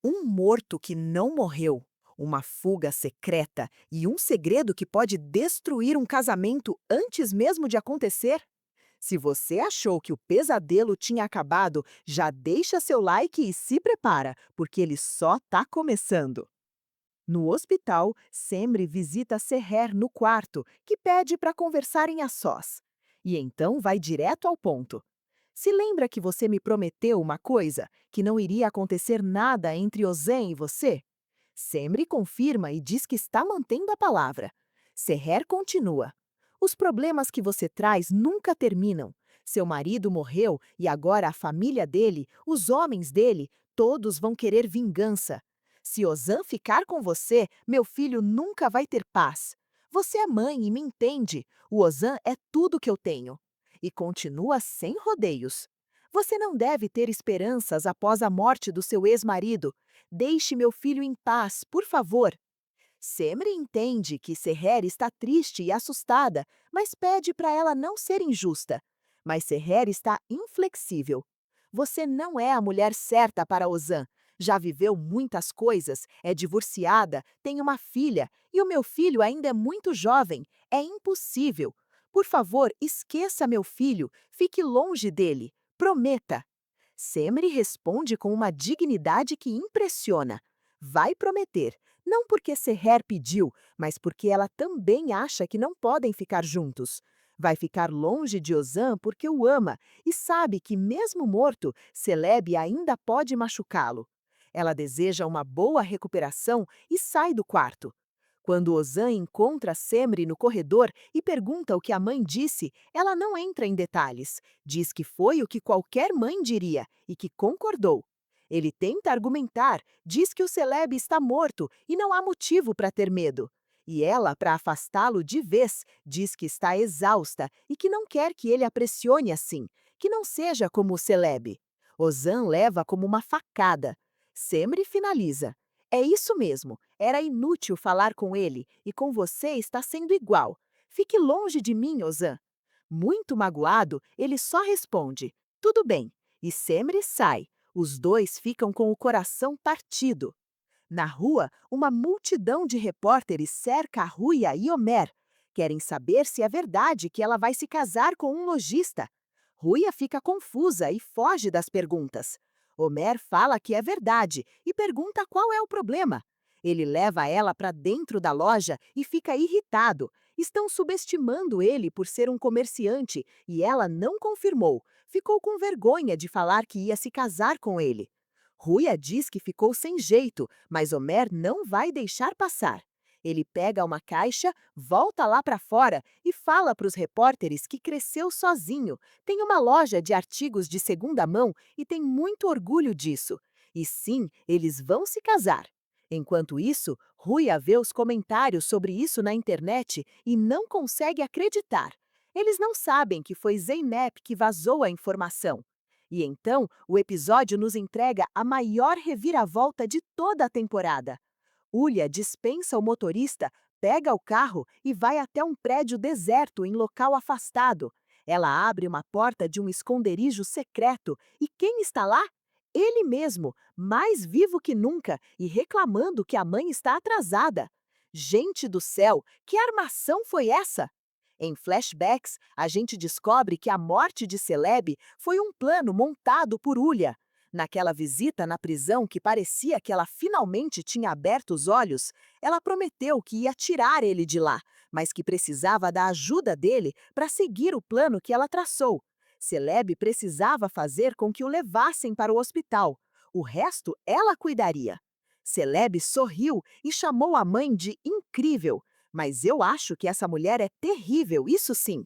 Um morto que não morreu, uma fuga secreta e um segredo que pode destruir um casamento antes mesmo de acontecer? Se você achou que o pesadelo tinha acabado, já deixa seu like e se prepara, porque ele só tá começando. No hospital, Semri visita Seher no quarto, que pede para conversarem a sós. E então vai direto ao ponto. Se lembra que você me prometeu uma coisa, que não iria acontecer nada entre Ozan e você? Semri confirma e diz que está mantendo a palavra. Seher continua. Os problemas que você traz nunca terminam. Seu marido morreu e agora a família dele, os homens dele, todos vão querer vingança. Se Ozan ficar com você, meu filho nunca vai ter paz. Você é mãe e me entende. O Ozan é tudo que eu tenho. E continua sem rodeios. Você não deve ter esperanças após a morte do seu ex-marido. Deixe meu filho em paz, por favor. Semre entende que Seher está triste e assustada, mas pede para ela não ser injusta. Mas Seher está inflexível. Você não é a mulher certa para Ozan. Já viveu muitas coisas, é divorciada, tem uma filha, e o meu filho ainda é muito jovem. É impossível. Por favor, esqueça meu filho, fique longe dele. Prometa. Semri responde com uma dignidade que impressiona. Vai prometer, não porque Seher pediu, mas porque ela também acha que não podem ficar juntos. Vai ficar longe de Ozan porque o ama e sabe que, mesmo morto, Celeb ainda pode machucá-lo. Ela deseja uma boa recuperação e sai do quarto. Quando Ozan encontra Semri no corredor e pergunta o que a mãe disse, ela não entra em detalhes. Diz que foi o que qualquer mãe diria e que concordou. Ele tenta argumentar, diz que o Celeb está morto e não há motivo para ter medo. E ela, para afastá-lo de vez, diz que está exausta e que não quer que ele a pressione assim, que não seja como o Celeb. Ozan leva como uma facada. Semri finaliza. É isso mesmo, era inútil falar com ele e com você está sendo igual. Fique longe de mim, Ozan. Muito magoado, ele só responde: tudo bem. E Semri sai. Os dois ficam com o coração partido. Na rua, uma multidão de repórteres cerca a Ruia e Omer. Querem saber se é verdade que ela vai se casar com um lojista. Ruia fica confusa e foge das perguntas. Omer fala que é verdade e pergunta qual é o problema. Ele leva ela para dentro da loja e fica irritado. Estão subestimando ele por ser um comerciante e ela não confirmou. Ficou com vergonha de falar que ia se casar com ele. Ruia diz que ficou sem jeito, mas Homer não vai deixar passar. Ele pega uma caixa, volta lá para fora e fala para os repórteres que cresceu sozinho, tem uma loja de artigos de segunda mão e tem muito orgulho disso. E sim, eles vão se casar. Enquanto isso, Ruia vê os comentários sobre isso na internet e não consegue acreditar. Eles não sabem que foi Zeynep que vazou a informação. E então, o episódio nos entrega a maior reviravolta de toda a temporada. Ulha dispensa o motorista, pega o carro e vai até um prédio deserto em local afastado. Ela abre uma porta de um esconderijo secreto e quem está lá? Ele mesmo, mais vivo que nunca e reclamando que a mãe está atrasada. Gente do céu, que armação foi essa? Em flashbacks, a gente descobre que a morte de Celeb foi um plano montado por Ulha. Naquela visita na prisão que parecia que ela finalmente tinha aberto os olhos, ela prometeu que ia tirar ele de lá, mas que precisava da ajuda dele para seguir o plano que ela traçou. Celeb precisava fazer com que o levassem para o hospital. O resto ela cuidaria. Celeb sorriu e chamou a mãe de incrível. Mas eu acho que essa mulher é terrível, isso sim.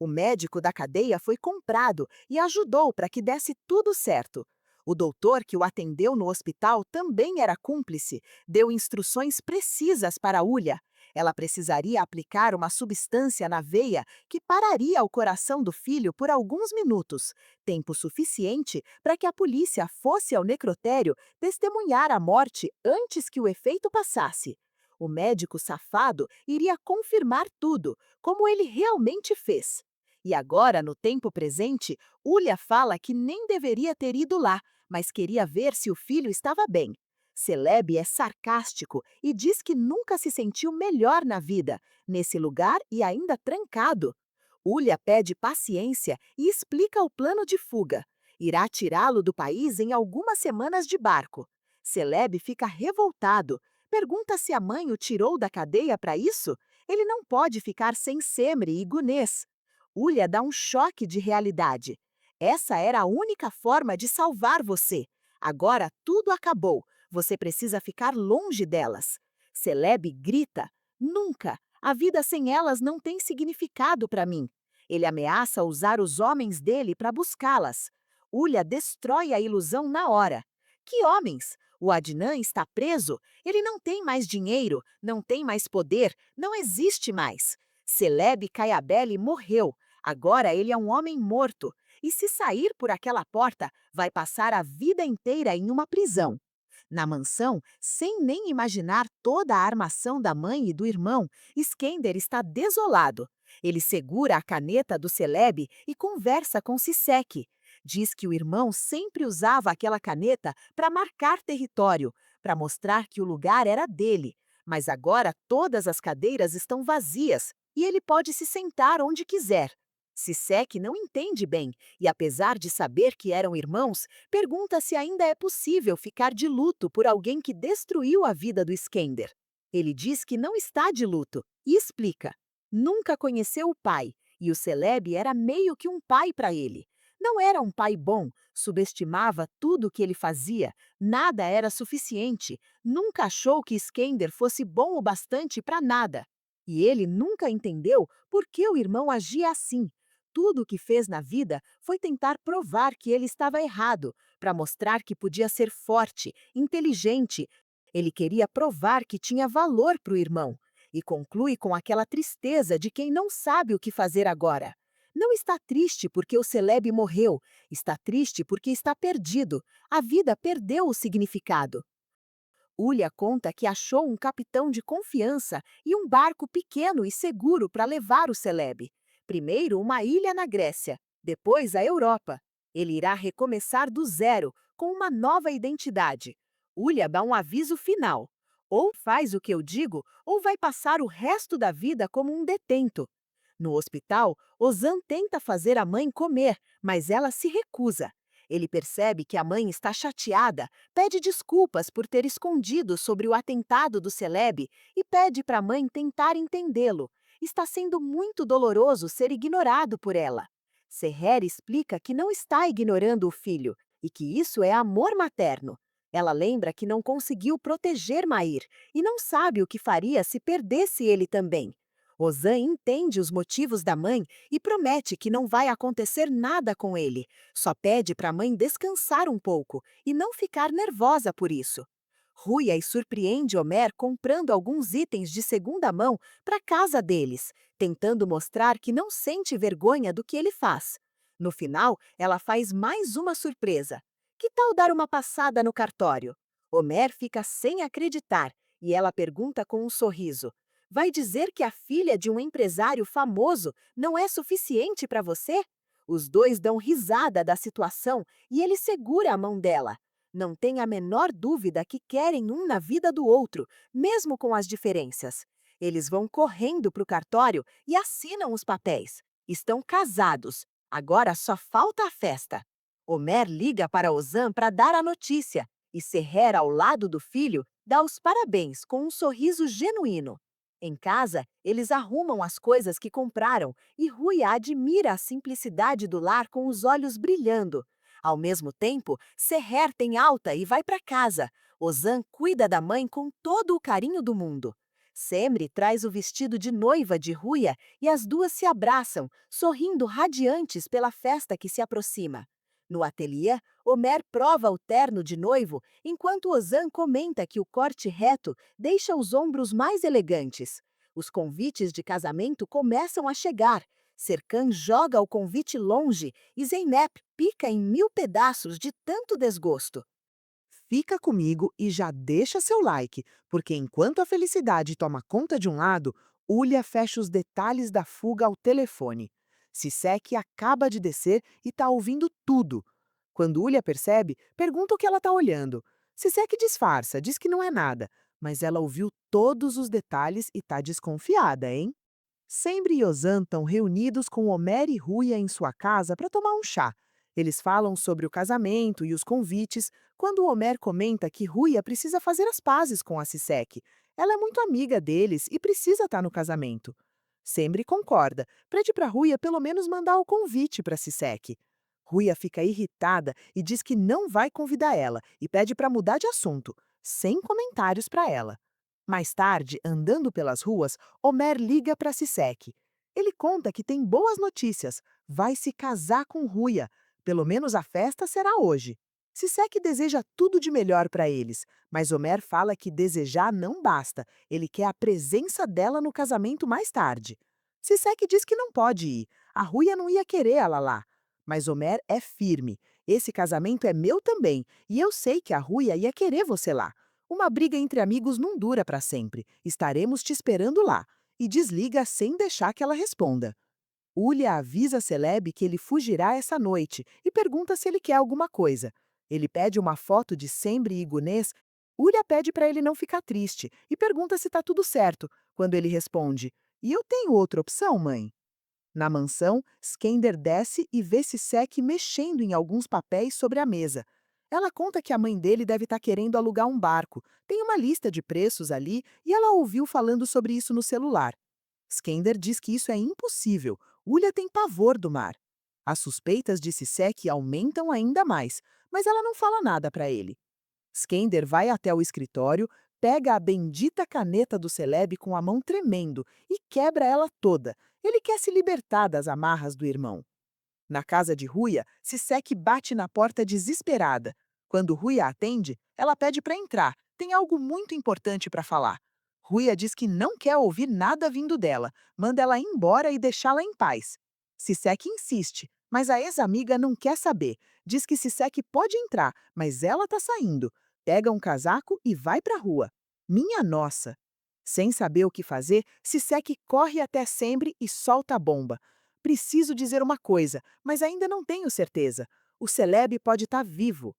O médico da cadeia foi comprado e ajudou para que desse tudo certo. O doutor que o atendeu no hospital também era cúmplice, deu instruções precisas para a Ulha. Ela precisaria aplicar uma substância na veia que pararia o coração do filho por alguns minutos, tempo suficiente para que a polícia fosse ao necrotério testemunhar a morte antes que o efeito passasse. O médico safado iria confirmar tudo, como ele realmente fez. E agora, no tempo presente, Ulha fala que nem deveria ter ido lá, mas queria ver se o filho estava bem. Celeb é sarcástico e diz que nunca se sentiu melhor na vida, nesse lugar e ainda trancado. Ulha pede paciência e explica o plano de fuga. Irá tirá-lo do país em algumas semanas de barco. Celeb fica revoltado. Pergunta se a mãe o tirou da cadeia para isso. Ele não pode ficar sem Semre e Gunês. Ulha dá um choque de realidade. Essa era a única forma de salvar você. Agora tudo acabou. Você precisa ficar longe delas. Celeb grita: Nunca! A vida sem elas não tem significado para mim. Ele ameaça usar os homens dele para buscá-las. Ulha destrói a ilusão na hora. Que homens? O Adnan está preso? Ele não tem mais dinheiro, não tem mais poder, não existe mais. Celeb Caiabelli morreu. Agora ele é um homem morto. E se sair por aquela porta, vai passar a vida inteira em uma prisão. Na mansão, sem nem imaginar toda a armação da mãe e do irmão, Skender está desolado. Ele segura a caneta do Celeb e conversa com Sisek. Diz que o irmão sempre usava aquela caneta para marcar território, para mostrar que o lugar era dele. Mas agora todas as cadeiras estão vazias e ele pode se sentar onde quiser. Sisek não entende bem e, apesar de saber que eram irmãos, pergunta se ainda é possível ficar de luto por alguém que destruiu a vida do Skender. Ele diz que não está de luto e explica. Nunca conheceu o pai e o Celeb era meio que um pai para ele. Não era um pai bom, subestimava tudo o que ele fazia, nada era suficiente, nunca achou que Skender fosse bom o bastante para nada. E ele nunca entendeu por que o irmão agia assim. Tudo o que fez na vida foi tentar provar que ele estava errado, para mostrar que podia ser forte, inteligente. Ele queria provar que tinha valor para o irmão. E conclui com aquela tristeza de quem não sabe o que fazer agora. Não está triste porque o Celeb morreu, está triste porque está perdido. A vida perdeu o significado. Ulha conta que achou um capitão de confiança e um barco pequeno e seguro para levar o Celeb. Primeiro uma ilha na Grécia, depois a Europa. Ele irá recomeçar do zero, com uma nova identidade. Ulha dá um aviso final. Ou faz o que eu digo, ou vai passar o resto da vida como um detento. No hospital, Ozan tenta fazer a mãe comer, mas ela se recusa. Ele percebe que a mãe está chateada, pede desculpas por ter escondido sobre o atentado do Celeb e pede para a mãe tentar entendê-lo. Está sendo muito doloroso ser ignorado por ela. Serrer explica que não está ignorando o filho e que isso é amor materno. Ela lembra que não conseguiu proteger Mair e não sabe o que faria se perdesse ele também. Ozan entende os motivos da mãe e promete que não vai acontecer nada com ele. Só pede para a mãe descansar um pouco e não ficar nervosa por isso. Ruias surpreende Homer comprando alguns itens de segunda mão para a casa deles, tentando mostrar que não sente vergonha do que ele faz. No final, ela faz mais uma surpresa. Que tal dar uma passada no cartório? Homer fica sem acreditar e ela pergunta com um sorriso. Vai dizer que a filha de um empresário famoso não é suficiente para você? Os dois dão risada da situação e ele segura a mão dela. Não tem a menor dúvida que querem um na vida do outro, mesmo com as diferenças. Eles vão correndo para o cartório e assinam os papéis. Estão casados. Agora só falta a festa. Homer liga para Ozan para dar a notícia e Serrer, ao lado do filho, dá os parabéns com um sorriso genuíno. Em casa, eles arrumam as coisas que compraram e Rui admira a simplicidade do lar com os olhos brilhando. Ao mesmo tempo, Serrer tem alta e vai para casa. Ozan cuida da mãe com todo o carinho do mundo. Semre traz o vestido de noiva de Ruia e as duas se abraçam, sorrindo radiantes pela festa que se aproxima. No ateliê, Homer prova o terno de noivo, enquanto Ozan comenta que o corte reto deixa os ombros mais elegantes. Os convites de casamento começam a chegar. Serkan joga o convite longe e Zeynep pica em 1000 pedaços de tanto desgosto. Fica comigo e já deixa seu like, porque enquanto a felicidade toma conta de um lado, Ulha fecha os detalhes da fuga ao telefone. Sisek acaba de descer e está ouvindo tudo. Quando Ulha percebe, pergunta o que ela está olhando. Sisek disfarça, diz que não é nada, mas ela ouviu todos os detalhes e tá desconfiada, hein? Sempre e Ozan estão reunidos com Homer e Ruia em sua casa para tomar um chá. Eles falam sobre o casamento e os convites, quando Homer comenta que Ruia precisa fazer as pazes com a Sisek. Ela é muito amiga deles e precisa estar no casamento. Sempre concorda, pede para Ruia pelo menos mandar o convite para Sisek. Ruia fica irritada e diz que não vai convidar ela e pede para mudar de assunto, sem comentários para ela. Mais tarde, andando pelas ruas, Homer liga para Sisek. Ele conta que tem boas notícias, vai se casar com Ruia. Pelo menos a festa será hoje. Sisek deseja tudo de melhor para eles, mas Homer fala que desejar não basta, ele quer a presença dela no casamento mais tarde. Sisek diz que não pode ir, a Ruia não ia querer ela lá. Mas Homer é firme. Esse casamento é meu também, e eu sei que a Ruia ia querer você lá. Uma briga entre amigos não dura para sempre. Estaremos te esperando lá. E desliga sem deixar que ela responda. Ulya avisa Celeb que ele fugirá essa noite e pergunta se ele quer alguma coisa. Ele pede uma foto de Sembre e Gunes. Ulya pede para ele não ficar triste e pergunta se está tudo certo, quando ele responde: E eu tenho outra opção, mãe? Na mansão, Skender desce e vê Sisek mexendo em alguns papéis sobre a mesa. Ela conta que a mãe dele deve estar querendo alugar um barco. Tem uma lista de preços ali e ela ouviu falando sobre isso no celular. Skender diz que isso é impossível. Ulya tem pavor do mar. As suspeitas de Sisek aumentam ainda mais, mas ela não fala nada para ele. Skender vai até o escritório, pega a bendita caneta do Celeb com a mão tremendo e quebra ela toda. Ele quer se libertar das amarras do irmão. Na casa de Ruia, Sisek bate na porta desesperada. Quando Ruia atende, ela pede para entrar. Tem algo muito importante para falar. Ruia diz que não quer ouvir nada vindo dela, manda ela ir embora e deixá-la em paz. Sisek insiste, mas a ex-amiga não quer saber. Diz que Sisek pode entrar, mas ela está saindo. Pega um casaco e vai para a rua. Minha nossa! Sem saber o que fazer, Sisek corre até Sembre e solta a bomba. Preciso dizer uma coisa, mas ainda não tenho certeza. O Celeb pode estar vivo.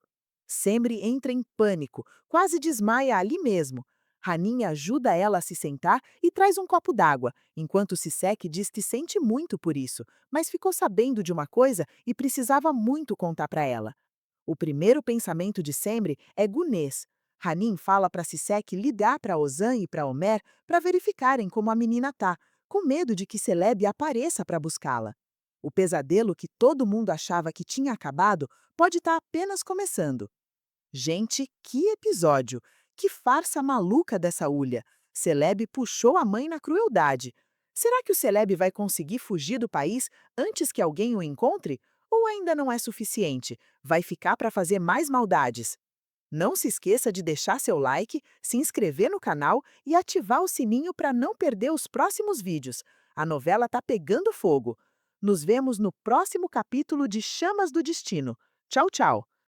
Sembre entra em pânico, quase desmaia ali mesmo. Ranin ajuda ela a se sentar e traz um copo d'água, enquanto Sisek diz que sente muito por isso, mas ficou sabendo de uma coisa e precisava muito contar para ela. O primeiro pensamento de Sembre é Gunes. Ranin fala para Sisek ligar para Ozan e para Homer para verificarem como a menina tá, com medo de que Celeb apareça para buscá-la. O pesadelo que todo mundo achava que tinha acabado pode estar apenas começando. Gente, que episódio! Que farsa maluca dessa Ulha! Celeb puxou a mãe na crueldade. Será que o Celeb vai conseguir fugir do país antes que alguém o encontre? Ou ainda não é suficiente? Vai ficar para fazer mais maldades? Não se esqueça de deixar seu like, se inscrever no canal e ativar o sininho para não perder os próximos vídeos. A novela tá pegando fogo. Nos vemos no próximo capítulo de Chamas do Destino. Tchau, tchau!